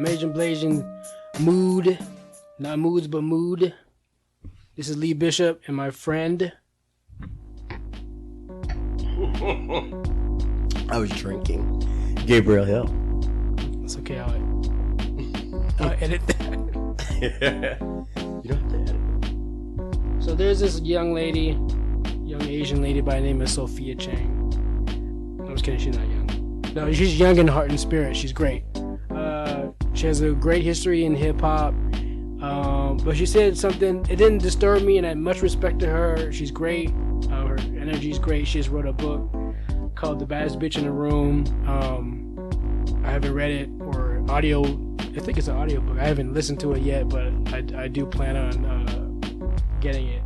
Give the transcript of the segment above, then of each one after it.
Amazing Blazing Mood. Not moods, but mood. This is leeBISHOP and my friend. I was drinking. Gabriel Hill. It's okay, I'll edit that. You don't have to edit. So there's this young Asian lady by the name of Sophia Chang. I was kidding, she's not young. No, she's young in heart and spirit. She's great. She has a great history in hip-hop. But she said something, it didn't disturb me, and I had much respect to her. She's great. Her energy's great. She just wrote a book called The Baddest Bitch in the Room. I haven't read it, or audio. I think it's an audio book. I haven't listened to it yet, but I do plan on getting it.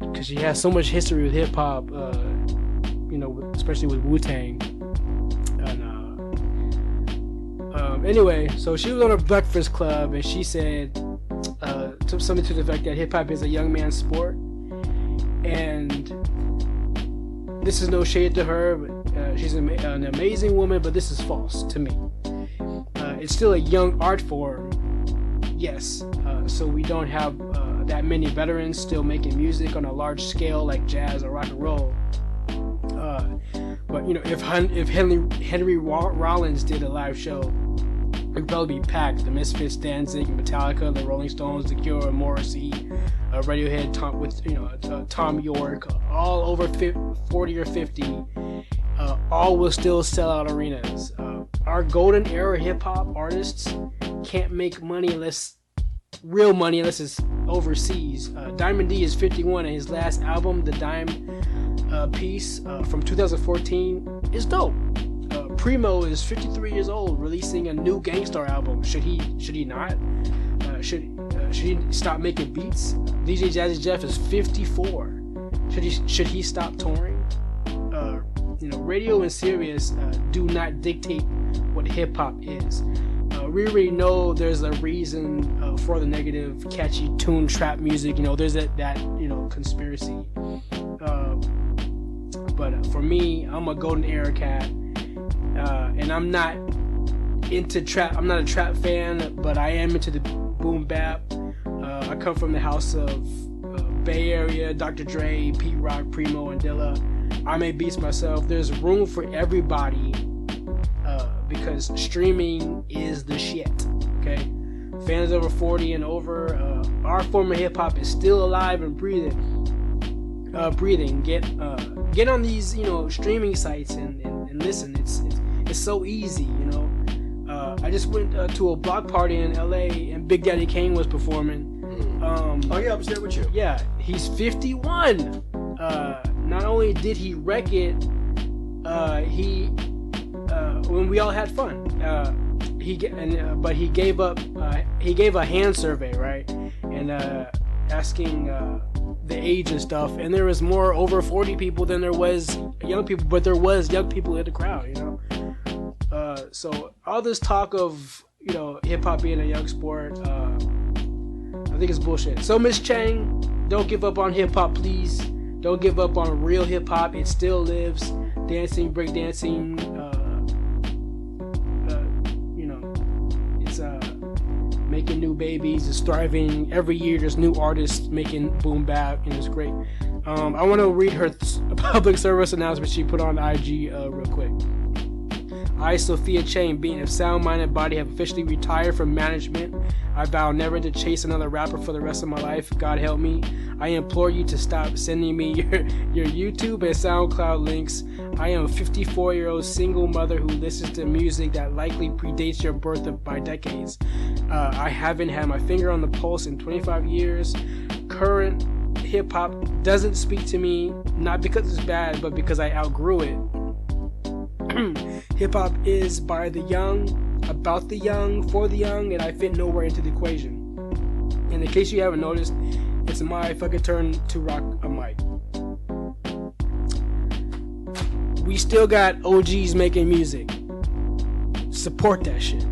Because she has so much history with hip-hop, especially with Wu-Tang. Anyway, so she was on a Breakfast Club, and she said something to the effect that hip-hop is a young man's sport, and this is no shade to her, but she's an amazing woman, but this is false to me. It's still a young art form, yes, so we don't have that many veterans still making music on a large scale like jazz or rock and roll. But if Henry Rollins did a live show, it'd probably be packed. The Misfits, Danzig, Metallica, the Rolling Stones, The Cure, Morrissey, Radiohead, Tom York, all over 40 or 50, all will still sell out arenas. Our golden era hip hop artists can't make real money unless it's overseas. Diamond D is 51, and his last album, The Dime Piece, from 2014, is dope. Primo is 53 years old, releasing a new Gangstar album. Should he not? Should he stop making beats? DJ Jazzy Jeff is 54. Should he stop touring? Radio and Sirius do not dictate what hip hop is. We already know there's a reason for the negative, catchy tune trap music. There's that conspiracy. But for me, I'm a golden era cat. And I'm not into trap. I'm not a trap fan, but I am into the boom bap. I come from the house of Bay Area, Dr. Dre, Pete Rock, Primo, and Dilla. I make beats myself. There's room for everybody because streaming is the shit. Okay, fans over 40 and over. Our form of hip hop is still alive and breathing. Get on these streaming sites and listen. It's so easy, I just went to a block party in LA, and Big Daddy Kane was performing. Oh yeah, I was there with you. Yeah, he's 51. Not only did he wreck it, when we all had fun, but he gave up. He gave a hand survey, right, and asking the age and stuff, and there was more over 40 people than there was young people, but there was young people in the crowd, so all this talk of hip-hop being a young sport, I think it's bullshit. So Miss Chang, don't give up on hip-hop, please. Don't give up on real hip-hop. It still lives. Dancing, breakdancing, it's making new babies. It's thriving. Every year there's new artists making boom bap, and it's great. I want to read her public service announcement she put on IG real quick. I, Sophia Chang, being a sound-minded body, have officially retired from management. I vow never to chase another rapper for the rest of my life. God help me. I implore you to stop sending me your YouTube and SoundCloud links. I am a 54-year-old single mother who listens to music that likely predates your birth by decades. I haven't had my finger on the pulse in 25 years. Current hip-hop doesn't speak to me, not because it's bad, but because I outgrew it. Hip-hop is by the young, about the young, for the young, and I fit nowhere into the equation. And in case you haven't noticed, it's my fucking turn to rock a mic. We still got OGs making music. Support that shit.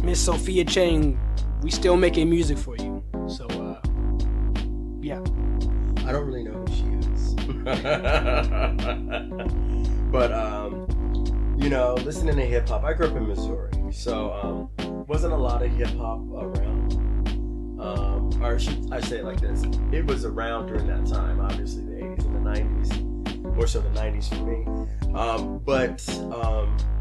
Miss Sophia Chang, we still making music for you. So, yeah. I don't really know who she is. But, listening to hip hop, I grew up in Missouri. So wasn't a lot of hip hop around. Or should I say it like this? It was around during that time, obviously the 80s and the 90s, more so the 90s for me. But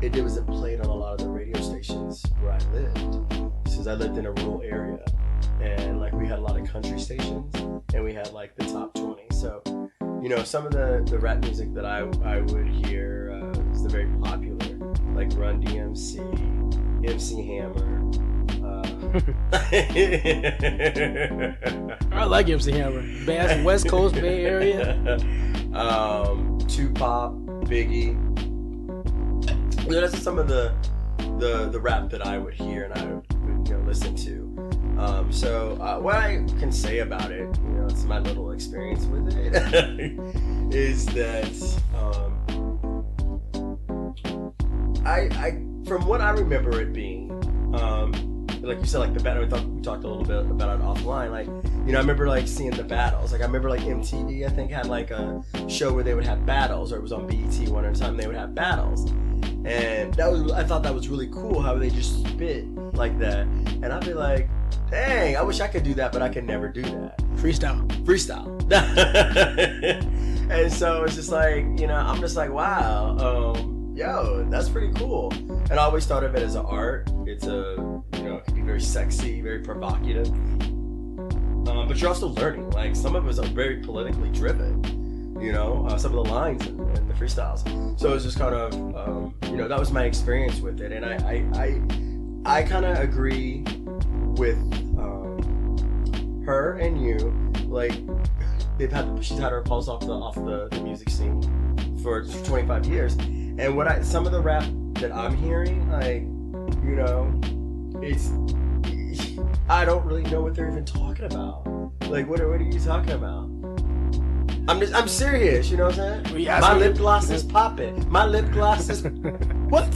it wasn't played on a lot of the radio stations where I lived, since I lived in a rural area, and like we had a lot of country stations, and we had like the top 20. So, you know, some of the rap music that I would hear is the very popular, like Run DMC, MC Hammer. I like MC Hammer. West Coast, Bay Area. Tupac, Biggie. You know, that's some of the rap that I would hear and I would listen to. So what I can say about it, it's my little experience with it, is that I from what I remember it being, like you said, like the battle, we talked a little bit about it offline. Like, I remember like seeing the battles. Like I remember like MTV, I think, had like a show where they would have battles, or it was on BET one at a time. They would have battles, and I thought that was really cool how they just spit like that. And I'd be like, dang, I wish I could do that, but I can never do that. Freestyle. And so it's just like, I'm just like, wow, yo, that's pretty cool. And I always thought of it as an art. It's it can be very sexy, very provocative. But you're also learning. Like, some of us are very politically driven, some of the lines and the freestyles. So it's just kind of, that was my experience with it. And I kind of agree with her and you. Like, she's had her pulse off the music scene for 25 years. And some of the rap that I'm hearing, like, I don't really know what they're even talking about. Like, what are you talking about? I'm serious, you know what I'm saying? My lip gloss is popping. My lip gloss is... What?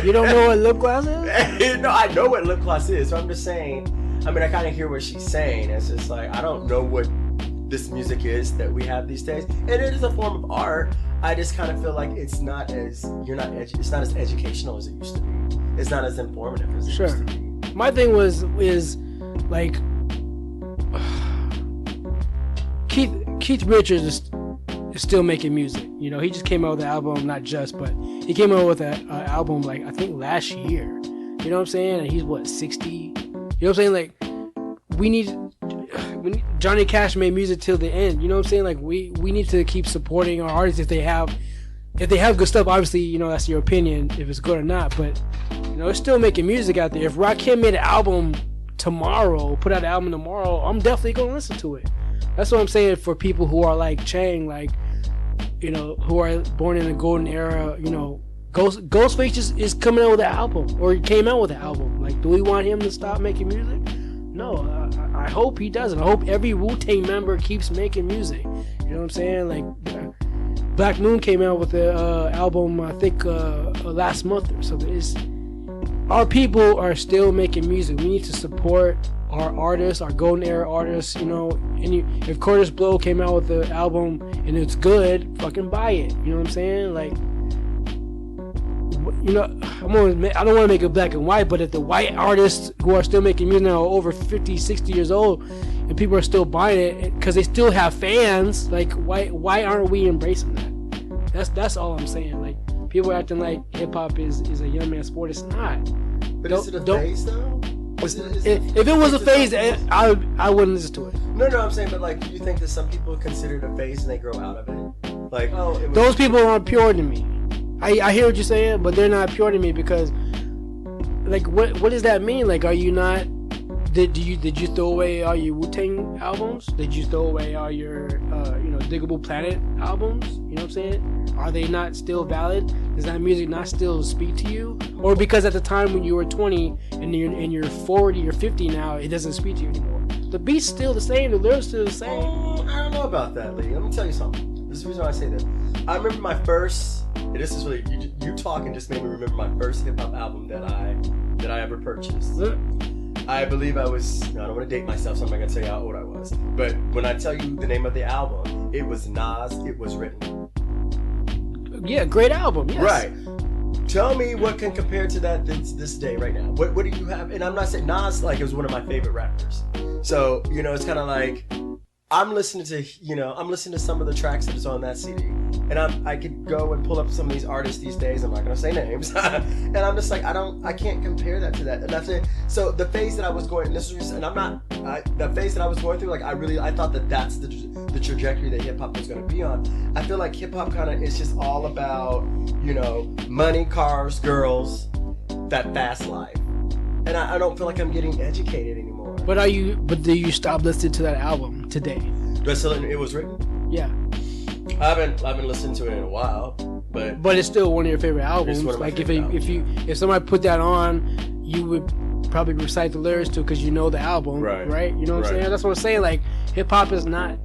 You don't know what lip gloss is? No, I know what lip gloss is, so I'm just saying, I kind of hear what she's saying. It's just like, I don't know what this music is that we have these days. And it is a form of art. I just kind of feel like it's not as educational as it used to be. It's not as informative as it used to be. My thing is like Keith Richards is still making music. He just came out with an album, not just, but he came out with an album like I think last year. You know what I'm saying? And he's what, 60? You know what I'm saying? Like we need Johnny Cash made music till the end. You know what I'm saying? Like we need to keep supporting our artists if they have good stuff. Obviously, that's your opinion if it's good or not, but it's still making music out there. If Rakim made an album tomorrow, put out an album tomorrow, I'm definitely gonna listen to it. That's what I'm saying for people who are like Chang, like who are born in the golden era. Ghostface is coming out with an album, or he came out with an album. Like, do we want him to stop making music? No, I hope he doesn't. I hope every Wu-Tang member keeps making music. You know what I'm saying? Like, Black Moon came out with an album, I think, last month or so. Our people are still making music. We need to support our artists, our golden era artists, and if Curtis Blow came out with the album and it's good, fucking buy it. You know what I'm saying? Like, I don't want to make it black and white, but if the white artists who are still making music now are over 50, 60 years old, and people are still buying it because they still have fans, like, why aren't we embracing that? That's all I'm saying. Like, people are acting like hip-hop is a young man's sport. It's not. But is it a phase, though? If it was a phase, I wouldn't listen to it. No, I'm saying, but like, do you think that some people consider it a phase and they grow out of it? Like, those people aren't pure to me. I hear what you're saying, but they're not pure to me because, like, what does that mean? Like, are you not? Did you throw away all your Wu-Tang albums? Did you throw away all your Diggable Planet albums? You know what I'm saying? Are they not still valid? Does that music not still speak to you? Or because at the time when you were 20 and you're 40 or 50 now, it doesn't speak to you anymore? The beat's still the same, the lyrics still the same. I don't know about that, Lee. Let me tell you something. This is the reason why I say this. I remember my first, and this is really, you talking just made me remember my first hip hop album that I ever purchased. I believe I was, I don't want to date myself, so I'm not going to tell you how old I was. But when I tell you the name of the album, it was Nas, It Was Written. Yeah, great album, yes. Right. Tell me what can compare to that this day right now. What do you have? And I'm not saying Nas like is one of my favorite rappers. So, you know, it's kind of like I'm listening to some of the tracks that is on that CD. And I could go and pull up some of these artists these days. I'm not gonna say names. And I'm just like, I can't compare that to that. And that's it. So the phase that I was going, the phase that I was going through, like I thought that's the trajectory that hip hop was gonna be on. I feel like hip hop kind of is just all about, you know, money, cars, girls, that fast life. And I don't feel like I'm getting educated anymore. But do you stop listening to that album today? Do I still, it was written? Yeah. I haven't listened to it in a while, but it's still one of your favorite albums. Like if somebody put that on, you would probably recite the lyrics to it because you know the album, right? You know what I'm saying? That's what I'm saying. Like hip hop is not,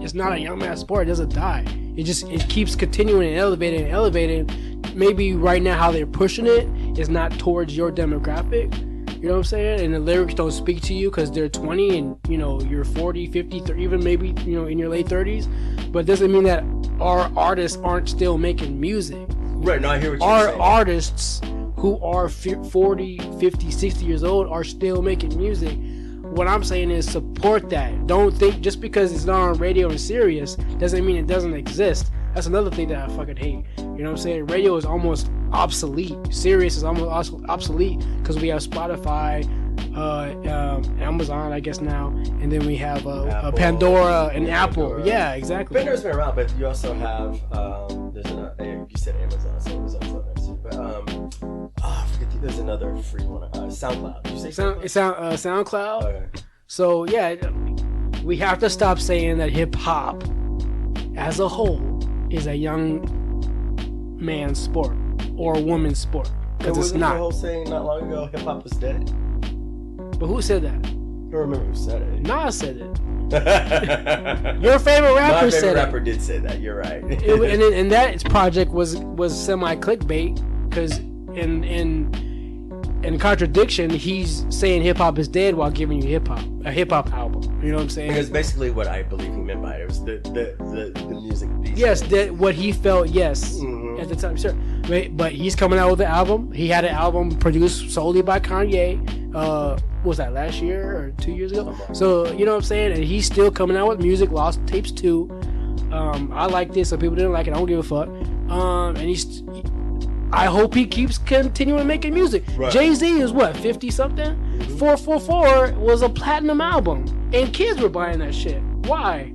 it's not a young man sport. It doesn't die. It keeps continuing and elevating. Maybe right now how they're pushing it is not towards your demographic. You know what I'm saying? And the lyrics don't speak to you because they're 20 and, you know, you're 40, 50, 30, even maybe, you know, in your late 30s. But it doesn't mean that our artists aren't still making music. Right, no, I hear what you're saying. Our artists who are 40, 50, 60 years old are still making music. What I'm saying is support that. Don't think just because it's not on radio and Sirius doesn't mean it doesn't exist. That's another thing that I fucking hate. You know what I'm saying? Radio is almost obsolete. Sirius is almost obsolete because we have Spotify, Amazon, I guess now, and then we have Pandora and Apple. Pandora. Yeah, exactly. Pandora's been around, but you also have you said Amazon, so Amazon's up there too. But I forget. There's another free one. SoundCloud. Did you say SoundCloud? SoundCloud. Okay. So yeah, we have to stop saying that hip hop, as a whole, is a young man's sport or a woman's sport, because it's not. The whole saying not long ago, hip hop was dead. But who said that? I don't remember who said it. Nas said it. Your favorite rapper said it. My favorite rapper did say that. You're right. And that project was semi clickbait because in contradiction, he's saying hip hop is dead while giving you a hip hop album. You know what I'm saying? Because basically what I believe he meant by it was the music. Yes, what he felt. Yes, at the time, sure. But he's coming out with an album. He had an album produced solely by Kanye. What was that, last year or 2 years ago? So you know what I'm saying? And he's still coming out with music. Lost Tapes 2. I like this. Some people didn't like it. I don't give a fuck. And I hope he keeps continuing making music. Right. Jay-Z is what, 50 something? 444 was a platinum album, and kids were buying that shit. Why?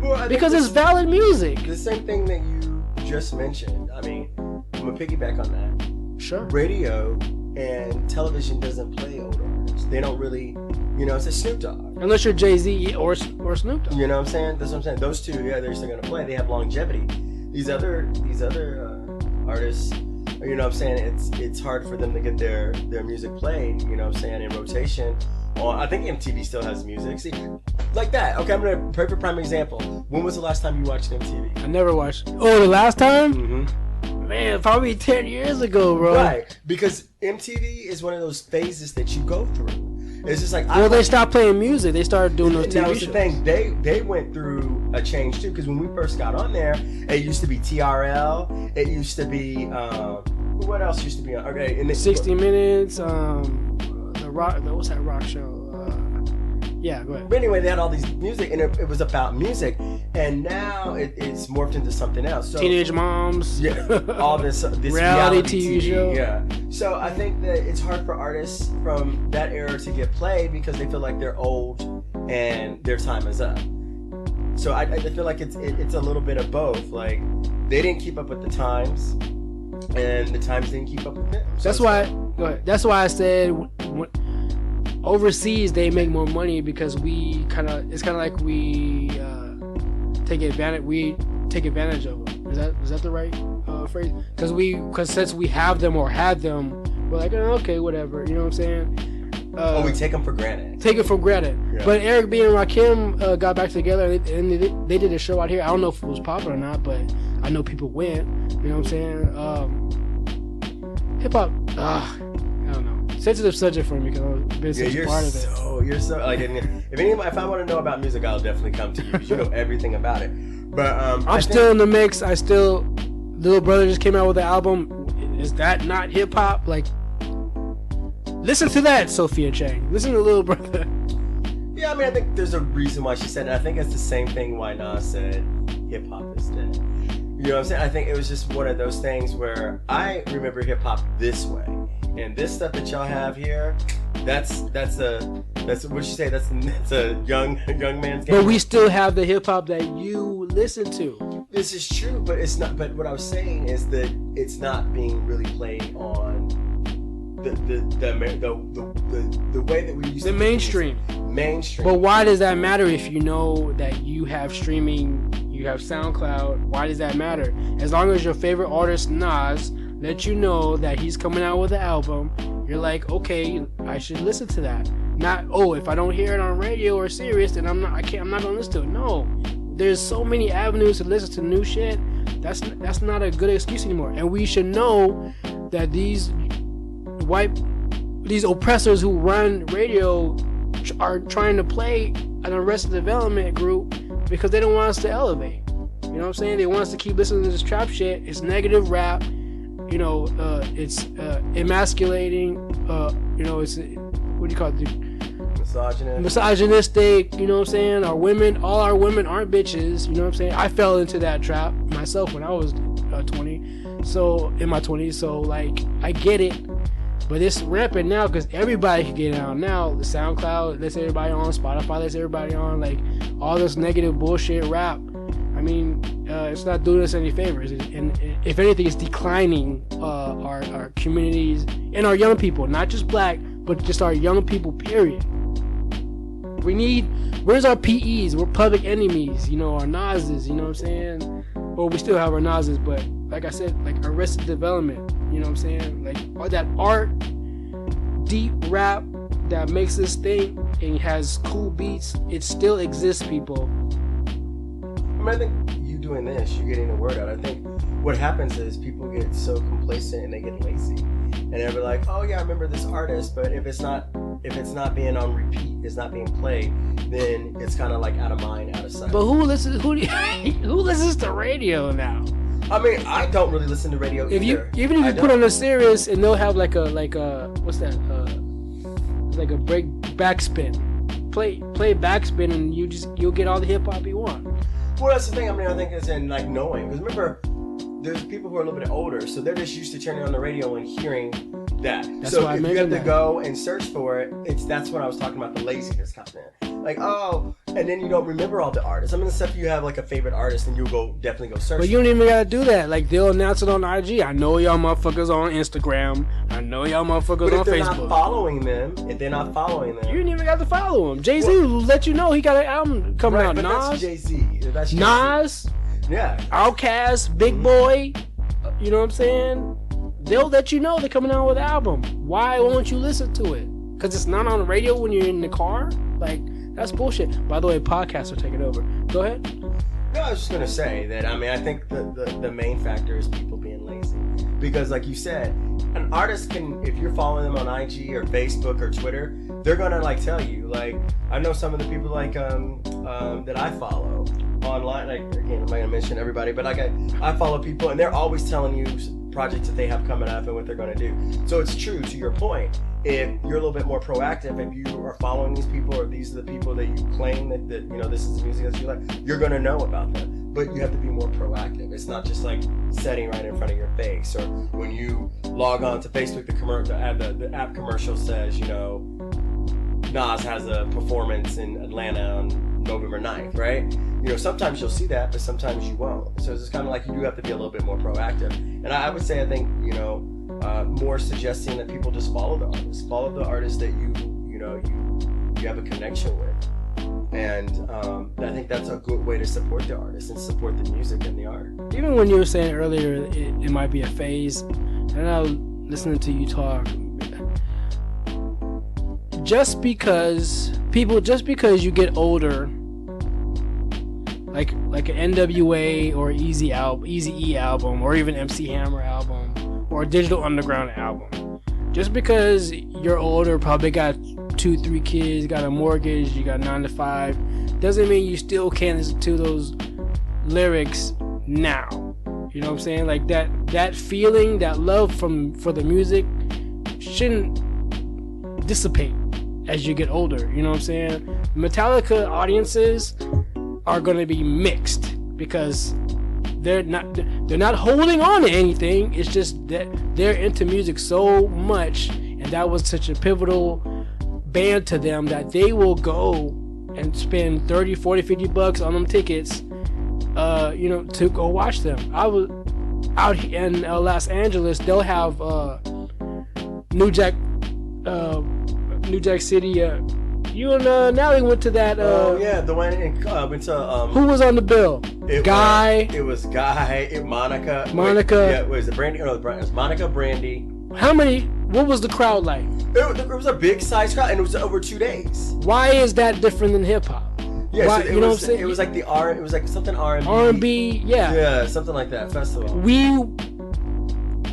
Well, because it's valid music. The same thing that you just mentioned. I mean, I'm gonna piggyback on that. Sure. Radio and television doesn't play older artists. They don't really, you know, it's a Snoop Dogg. Unless you're Jay-Z or Snoop Dogg. You know what I'm saying? That's what I'm saying. Those two, yeah, they're still gonna play. They have longevity. These other artists, you know what I'm saying, it's hard for them to get their music played, you know what I'm saying, in rotation. I think MTV still has music. See, like that. Okay, I'm gonna perfect prime example. When was the last time you watched MTV? I never watched. Oh, the last time? Mm-hmm. Man, probably 10 years ago, bro. Right, because MTV is one of those phases that you go through. It's just like, they stopped playing music. They started doing those TV shows. That was the thing. They went through a change too, because when we first got on there, it used to be TRL. It used to be what else used to be on? Okay, and 60 Minutes. What's that rock show? Yeah, go ahead. But anyway, they had all these music, and it was about music, and now it's morphed into something else. So, Teenage Moms. Yeah, all this reality TV show. Yeah. So I think that it's hard for artists from that era to get played because they feel like they're old and their time is up. So I feel like it's a little bit of both. Like they didn't keep up with the times, and the times didn't keep up with them. So that's why I said overseas they make more money because it's kind of like we take advantage of them. Is that the right phrase? Because since we have them or had them, we're like, oh, okay, whatever. You know what I'm saying? We take them for granted. Take it for granted. Yeah. But Eric B and Rakim got back together and they did a show out here. I don't know if it was popular or not, but I know people went. You know what I'm saying? Hip hop. I don't know. Sensitive subject for me because I've been such a part of it. You're so like if I want to know about music, I'll definitely come to you because you know everything about it. But I'm still in the mix. Little Brother just came out with an album. Is that not hip hop? Like, listen to that, Sophia Chang. Listen to Little Brother. Yeah, I mean, I think there's a reason why she said it. I think it's the same thing why Nas said hip hop is dead. You know what I'm saying? I think it was just one of those things where I remember hip hop this way, and this stuff that y'all have here, that's what you say. That's a young man's game. But we still have the hip hop that you listen to. This is true, but it's not. But what I was saying is that it's not being really played on the way that we used the to mainstream. But why does that matter if you know that you have streaming, you have SoundCloud? Why does that matter? As long as your favorite artist Nas let you know that he's coming out with an album, you're like, okay, I should listen to that. Not, oh, if I don't hear it on radio or Sirius, then I'm not gonna listen to it. No, there's so many avenues to listen to new shit. That's not a good excuse anymore. And we should know that these oppressors who run radio are trying to play an Arrested Development group because they don't want us to elevate. You know what I'm saying? They want us to keep listening to this trap shit. It's negative rap. You know, it's emasculating. You know, it's what do you call it? Misogynistic. You know what I'm saying? All our women aren't bitches. You know what I'm saying? I fell into that trap myself when I was 20. So in my 20s. So like, I get it. But it's rampant now because everybody can get it on now. The SoundCloud lets everybody on, Spotify lets everybody on. Like, all this negative bullshit rap. I mean, it's not doing us any favors. And if anything, it's declining our communities and our young people. Not just black, but just our young people, period. Where's our PEs? We're public enemies. You know, our Nas's, you know what I'm saying? Well, we still have our Nas's, but like I said, like Arrested Development. You know what I'm saying? Like, all that art, deep rap that makes us think and has cool beats, it still exists, people. I mean, I think you doing this, you getting the word out. I think what happens is people get so complacent and they get lazy. And they're like, oh yeah, I remember this artist, but if it's not being on repeat, it's not being played, then it's kind of like out of mind, out of sight. But who listens to radio now? I mean, I don't really listen to radio either. Even if you put on a Sirius and they'll have like a what's that? Like a backspin. Play backspin and you'll get all the hip hop you want. Well, that's the thing. I mean, I think it's in like knowing, because remember, there's people who are a little bit older, so they're just used to turning on the radio and hearing that. That's so why if you have to go and search for it, that's what I was talking about, the laziness kind of thing. Like, oh, and then you don't remember all the artists. I mean, except if you have like a favorite artist, and you'll definitely go search. But you don't even gotta do that. Like, they'll announce it on IG. I know y'all motherfuckers on Instagram. I know y'all motherfuckers on Facebook. But if they're not following them, you didn't even got to follow them. Jay-Z will let you know he got an album coming out. But Nas, that's Jay-Z. That's Jay-Z. Nas, yeah, Outkast, Big Boy. You know what I'm saying? They'll let you know they're coming out with an album. Why won't you listen to it? Because it's not on the radio when you're in the car? Like, that's bullshit. By the way, podcasts are taking over. Go ahead. No, I was just going to say that, I mean, I think the main factor is people being lazy. Because like you said, an artist can, if you're following them on IG or Facebook or Twitter, they're going to like tell you. Like, I know some of the people like that I follow online. Like, again, I'm not going to mention everybody, but like I follow people and they're always telling you projects that they have coming up and what they're going to do. So it's true, to your point. If you're a little bit more proactive, if you are following these people, or these are the people that you claim that you know, this is the music that you like, you're going to know about them. But you have to be more proactive. It's not just like setting right in front of your face, or when you log on to Facebook, the app commercial says, you know, Nas has a performance in Atlanta on November 9th, right? You know, sometimes you'll see that, but sometimes you won't. So it's just kind of like you do have to be a little bit more proactive. And I would say, I think, you know, more suggesting that people just follow the artists that you have a connection with. And I think that's a good way to support the artist and support the music and the art. Even when you were saying earlier it might be a phase, and I was listening to you talk, just because you get older, like an NWA or Eazy-E album, or even MC Hammer album, or a Digital Underground album, just because you're older, probably got 2-3 kids, got a mortgage, you got 9 to 5, doesn't mean you still can't listen to those lyrics now. You know You know what I'm saying? Like that feeling, that love for the music shouldn't dissipate as you get older. You know what I'm saying? Metallica audiences are going to be mixed because they're not holding on to anything. It's just that they're into music so much, and that was such a pivotal band to them that they will go and spend 30, 40, 50 bucks on them tickets, to go watch them. I was out in Los Angeles. They'll have New Jack City. You and Nally went to that. the one went to. Who was on the bill? Guy. It was Guy. Monica. Monica. Was it Brandy? No, it was Monica, Brandy. How many? What was the crowd like? It was a big size crowd, and it was over 2 days. Why is that different than hip hop? Yeah, why, so you know what I'm saying? It was like it was like something R&B. R&B, yeah. Yeah, something like that. Festival.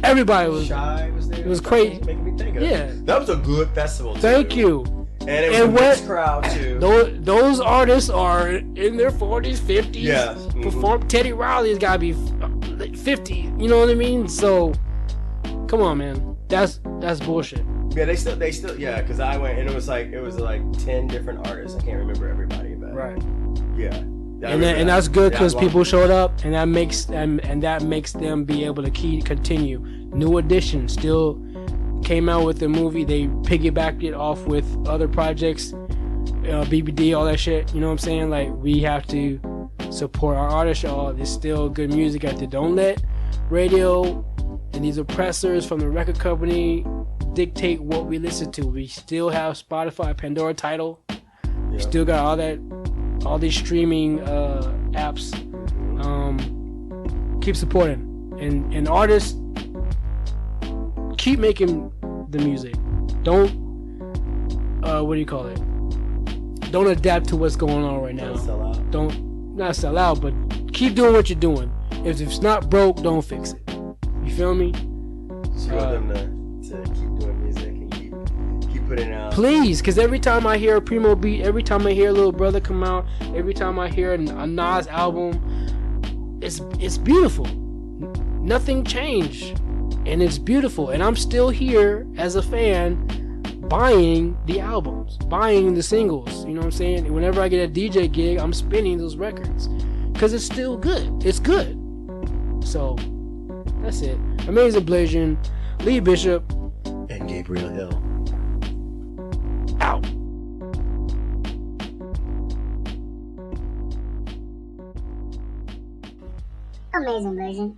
Everybody was. Shy was there. It was crazy. Making me think of it. Yeah. That was a good festival. Thank you. And it was a mixed crowd too. Those artists are in their 40s, 50s. Yeah. Perform. Teddy Riley's gotta be 50. You know what I mean? So, come on, man. That's bullshit. Yeah, they still, yeah. Because I went and it was like 10 different artists. I can't remember everybody, but right. Yeah. And that's good because people showed up, and that makes them be able to continue. New Edition still came out with the movie. They piggybacked it off with other projects, BBD, all that shit. You know what I'm saying? Like, we have to support our artists, y'all. There's still good music out there. Don't let radio and these oppressors from the record company dictate what we listen to. We still have Spotify, Pandora, Tidal. We still got all these streaming apps. Keep supporting and artists. Keep making the music. Don't what do you call it? Don't adapt to what's going on right now. Don't sell out. Don't not sell out, but keep doing what you're doing. If it's not broke, don't fix it. You feel me? Show them to keep doing music and keep putting out. Please, because every time I hear a Primo beat, every time I hear Little Brother come out, every time I hear a Nas album, it's beautiful. Nothing changed. And it's beautiful. And I'm still here as a fan buying the albums, buying the singles. You know what I'm saying? And whenever I get a DJ gig, I'm spinning those records. Because it's still good. It's good. So, that's it. Amazing BLSN, leeBISHOP, and Gabriel Hill. Out. Amazing BLSN.